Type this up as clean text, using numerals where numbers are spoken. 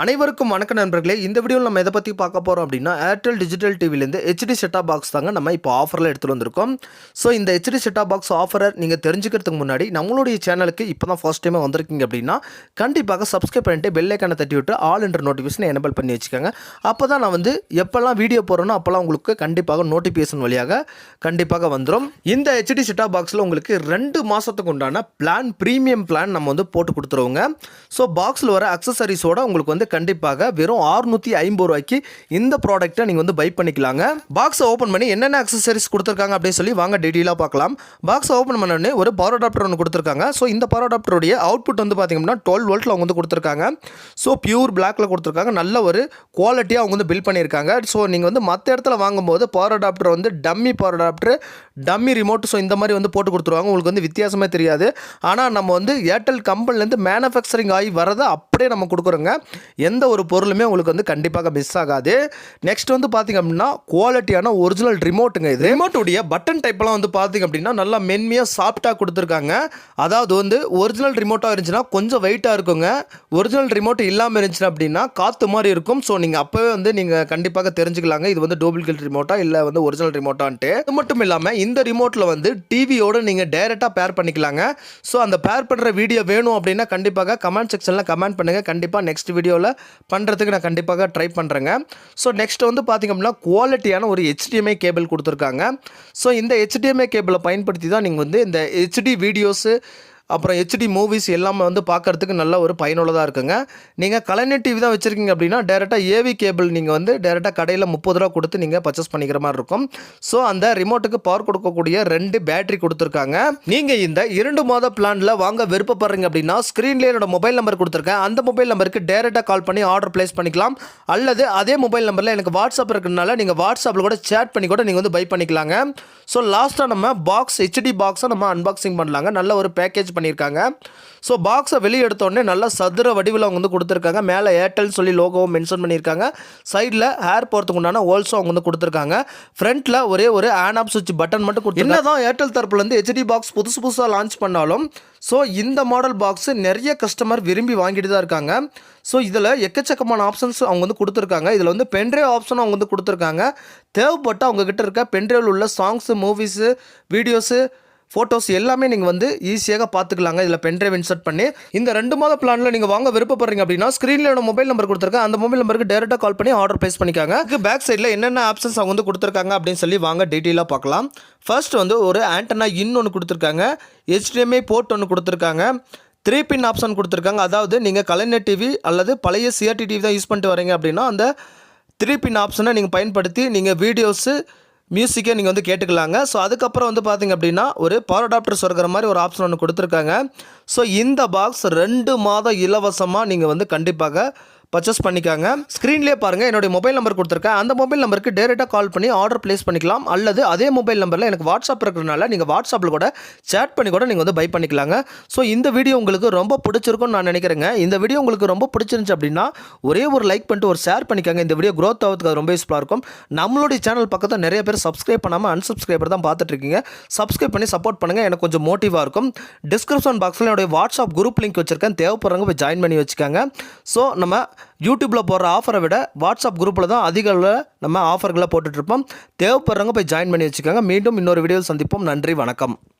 அனைவருக்கும் வணக்க நண்பர்களே. இந்த வீடியோவில் நம்ம எதை பற்றி பார்க்க போகிறோம் அப்படின்னா, ஏர்டெல் டிஜிட்டல் டிவிலேருந்து ஹெச்டி செட்டாப் பாக்ஸ் தாங்க நம்ம இப்போ ஆஃபரில் எடுத்துகிட்டு வந்திருக்கோம். ஸோ இந்த ஹெச்டி செட்டாப் பாக்ஸ் ஆஃபரை நீங்கள் தெரிஞ்சுக்கிறதுக்கு முன்னாடி நம்மளுடைய சேனலுக்கு இப்போ தான் ஃபர்ஸ்ட் டைமாக வந்திருக்கீங்க அப்படின்னா கண்டிப்பாக சப்ஸ்கிரைப் பண்ணிட்டு பெல் ஐக்கானை தட்டி விட்டு ஆல் என்ற நோட்டிஃபிகேஷனை எனேபிள் பண்ணி வச்சுக்கோங்க. அப்போ தான் நான் எப்போல்லாம் வீடியோ போடுறேனோ அப்போல்லாம் உங்களுக்கு கண்டிப்பாக நோட்டிஃபிகேஷன் வழியாக கண்டிப்பாக வந்துடும். இந்த ஹெச்டி செட்டாப் பாக்ஸில் உங்களுக்கு 2 மாதத்துக்கு உண்டான பிளான், ப்ரீமியம் பிளான் நம்ம போட்டு கொடுத்துருவோங்க. ஸோ பாக்ஸில் வர அக்சசரிஸோட உங்களுக்கு கண்டிப்பாக வெறும் 650 ரூபாய்க்கு இந்த ப்ராடக்ட்டை நீங்கள் பை பண்ணிக்கலாங்க. பாக்ஸை ஓப்பன் பண்ணி என்னென்ன அக்சசரிஸ் கொடுத்துருக்காங்க அப்படின்னு சொல்லி வாங்க டீட்டெயிலாக பார்க்கலாம். பாக்ஸை ஓப்பன் பண்ணோடனே ஒரு பவர் அடாப்டர் ஒன்று கொடுத்துருக்காங்க. ஸோ இந்த பவர் அடாப்டருடைய அவுட்புட் பார்த்தீங்கன்னா 12 வோல்ட்டில் அவங்க கொடுத்துருக்காங்க. ஸோ பியூர் பிளாக்ல கொடுத்துருக்காங்க. நல்ல ஒரு குவாலிட்டியாக அவங்க பில் பண்ணியிருக்காங்க. ஸோ நீங்கள் மற்ற இடத்துல வாங்கும்போது power adapter dummy power adapter, dummy remote, so இந்த மாதிரி போட்டு கொடுத்துருவாங்க. உங்களுக்கு வித்தியாசமே தெரியாது. ஆனால் நம்ம ஏர்டெல் கம்பெனிலேருந்து மேனுஃபேக்சரிங் ஆகி வரதை அப்படியே நம்ம கொடுக்குறோங்க. எந்த ஒரு பொருளுமே உங்களுக்கு கண்டிப்பாக மிஸ் ஆகாது. நெக்ஸ்ட் பார்த்தீங்க அப்படின்னா குவாலிட்டியான ஒரிஜினல் ரிமோட்டுங்க. இது ரிமோட்டுடைய பட்டன் டைப்லாம் பார்த்தீங்க அப்படின்னா நல்லா மென்மையாக சாஃப்டாக கொடுத்துருக்காங்க. அதாவது ஒரிஜினல் ரிமோட்டாக இருந்துச்சுன்னா கொஞ்சம் வெயிட்டாக இருக்குங்க. ஒரிஜினல் ரிமோட் இல்லாமல் இருந்துச்சுன்னா அப்படின்னா காற்று மாதிரி இருக்கும். ஸோ நீங்கள் அப்போவே நீங்கள் கண்டிப்பாக தெரிஞ்சுக்கலாங்க இது டூப்ளிகேட் ரிமோட்டா இல்லை ஒரிஜினல் ரிமோட்டான்ட்டு. அது மட்டும் இல்லாமல் இந்த ரிமோட்டில் டிவியோட நீங்கள் டைரெக்டாக பேர் பண்ணிக்கலாங்க. ஸோ அந்த பேர் பண்ணுற வீடியோ வேணும் அப்படின்னா கண்டிப்பாக கமெண்ட் செக்ஷனில் கமெண்ட் பண்ணுங்கள். கண்டிப்பாக நெக்ஸ்ட் வீடியோவில் பண்ணுறதுக்கு நான் கண்டிப்பாக ட்ரை பண்ணுறேங்க. ஸோ நெக்ஸ்ட் பார்த்திங்க அப்படின்னா குவாலிட்டியான ஒரு HDMI கேபிள் கொடுத்துருக்காங்க. ஸோ இந்த HDMI கேபிளை பயன்படுத்தி தான் நீங்கள் இந்த HD வீடியோஸு அப்புறம் HD மூவிஸ் எல்லாமே பார்க்குறதுக்கு நல்ல ஒரு பயனுள்ளதாக இருக்குங்க. நீங்கள் கலைஞர் டிவி தான் வச்சுருக்கீங்க அப்படின்னா டேரெக்டாக AV கேபிள் நீங்கள் டேரெக்டாக கடையில் 30 ரூபா கொடுத்து நீங்கள் பர்ச்சேஸ் பண்ணிக்கிற மாதிரி இருக்கும். ஸோ அந்த ரிமோட்டுக்கு பவர் கொடுக்கக்கூடிய 2 பேட்டரி கொடுத்துருக்காங்க. நீங்கள் இந்த 2 மாத பிளானில் வாங்க விருப்பப்படுறீங்க அப்படின்னா ஸ்க்ரீன்லேயே என்னோட மொபைல் நம்பர் கொடுத்துருக்கேன். அந்த மொபைல் நம்பருக்கு டேரெக்டாக கால் பண்ணி ஆர்டர் ப்ளேஸ் பண்ணிக்கலாம். அல்லது அதே மொபைல் நம்பரில் எனக்கு வாட்ஸ்அப் இருக்கிறதுனால நீங்கள் வாட்ஸ்அப்பில் கூட சேட் பண்ணி கூட நீங்கள் பை பண்ணிக்கலாங்க. ஸோ லாஸ்ட்டாக நம்ம பாக்ஸ் HD பாக்ஸை நம்ம அன்பாக்சிங் பண்ணலாங்க. நல்ல ஒரு பேக்கேஜ் பண்ணியிருக்காங்க. ஸோ பாக்ஸை வெளியே எடுத்தோடனே நல்லா சதுர வடிவில் அவங்க கொடுத்துருக்காங்க. மேலே ஏர்டெல் சொல்லி லோகோவும் மென்ஷன் பண்ணியிருக்காங்க. சைடில் ஹேர் போகிறதுக்கு உண்டான ஹோல்ஸும் அவங்க கொடுத்துருக்காங்க. ஃப்ரண்ட்டில் ஒரே ஒரு ஆன் ஆஃப் சுவிட்ச் பட்டன் மட்டும் கொடுத்து என்னதான் ஏர்டெல் தரப்புலேருந்து HD பாக்ஸ் புதுசாக லான்ச் பண்ணாலும் ஸோ இந்த மாடல் பாக்ஸு நிறைய கஸ்டமர் விரும்பி வாங்கிட்டு தான் இருக்காங்க. ஸோ இதில் எக்கச்சக்கமான ஆப்ஷன்ஸ் அவங்க கொடுத்துருக்காங்க. இதில் பென்ட்ரைவ் ஆப்ஷனும் அவங்க கொடுத்துருக்காங்க. தேவைப்பட்ட அவங்கக்கிட்ட இருக்க பென்ட்ரைவில் உள்ள சாங்ஸு, மூவிஸு, வீடியோஸு, ஃபோட்டோஸ் எல்லாமே நீங்கள் ஈஸியாக பார்த்துக்கலாங்க. இதில் பென்ட்ரைவ் இன்சர்ட் பண்ணி இந்த 2 மாத பிளானில் நீங்கள் வாங்க விருப்பப்படுறீங்க அப்படின்னா ஸ்க்ரீனில் மொபைல் நம்பர் கொடுத்துருக்கேன். அந்த மொபைல் நம்பருக்கு டேரெக்டாக கால் பண்ணி ஆர்டர் ப்ளேஸ் பண்ணிக்காங்க. பேக் சைடில் என்னென்ன ஆப்ஷன்ஸ் அவங்க கொடுத்துருக்காங்க அப்படின்னு சொல்லி வாங்க டீட்டெயிலாக பார்க்கலாம். ஃபர்ஸ்ட் ஒரு ஆண்டனா இன் ஒன்று கொடுத்துருக்காங்க. HDMI போர்ட் ஒன்று கொடுத்துருக்காங்க. 3 பின் ஆப்ஷன் கொடுத்துருக்காங்க. அதாவது நீங்கள் கலைஞர் டிவி அல்லது பழைய CRT டிவி தான் யூஸ் பண்ணிட்டு வரீங்க அப்படின்னா அந்த 3 பின் ஆப்ஷனை நீங்கள் பயன்படுத்தி நீங்கள் வீடியோஸு, மியூசிக்கை நீங்கள் கேட்டுக்கலாங்க. ஸோ அதுக்கப்புறம் பார்த்திங்க அப்படின்னா ஒரு பவர் அடாப்டர் சொருகிற மாதிரி ஒரு ஆப்ஷன் ஒன்று கொடுத்துருக்காங்க. ஸோ இந்த பாக்ஸ் 2 மாதம் இலவசமாக நீங்கள் கண்டிப்பாக பர்ச்சேஸ் பண்ணிக்காங்க. ஸ்க்ரீன்லேயே பாருங்கள் என்னுடைய மொபைல் நம்பர் கொடுத்துருக்கேன். அந்த மொபைல் நம்பருக்கு டேரெக்டாக கால் பண்ணி ஆர்டர் ப்ளேஸ் பண்ணிக்கலாம். அல்லது அதே மொபைல் நம்பரில் எனக்கு வாட்ஸ்அப் இருக்கிறதுனால நீங்கள் வாட்ஸ்அப்பில் கூட சேட் பண்ணி கூட நீங்கள் பை பண்ணிக்கலாங்க. ஸோ இந்த வீடியோ உங்களுக்கு ரொம்ப பிடிச்சிருக்கும்னு நான் நினைக்கிறேங்க. இந்த வீடியோ உங்களுக்கு ரொம்ப பிடிச்சிருந்துச்சு அப்படின்னா ஒரே ஒரு லைக் பண்ணிட்டு ஒரு ஷேர் பண்ணிக்காங்க. இந்த வீடியோ க்ரோத் ஆகிறதுக்கு அது ரொம்ப யூஸ்ஃபுல்லாக இருக்கும். நம்மளுடைய சேனல் பக்கத்தில் நிறைய பேர் சப்ஸ்கிரைப் பண்ணாமல் அன்சப்ஸ்கிரைபர் தான் பார்த்துட்ருக்கீங்க. சப்ஸ்கிரைப் பண்ணி சப்போர்ட் பண்ணுங்கள். எனக்கு கொஞ்சம் மோட்டிவாக இருக்கும். டிஸ்கிரிப்ஷன் பாக்ஸில் என்னுடைய வாட்ஸ்அப் குரூப் லிங்க் வச்சுருக்கேன். தேவைப்படுறவங்க போய் ஜாயின் பண்ணி வச்சுக்காங்க. ஸோ நம்ம யூடியூப்பில் போடுற ஆஃபரை விட வாட்ஸ்அப் குரூப்பில் தான் அதிக அளவில் நம்ம ஆஃபர்களை போட்டுட்ருப்போம். தேவைப்படுறவங்க போய் ஜாயின் பண்ணி வச்சுக்கோங்க. மீண்டும் இன்னொரு வீடியோவில் சந்திப்போம். நன்றி, வணக்கம்.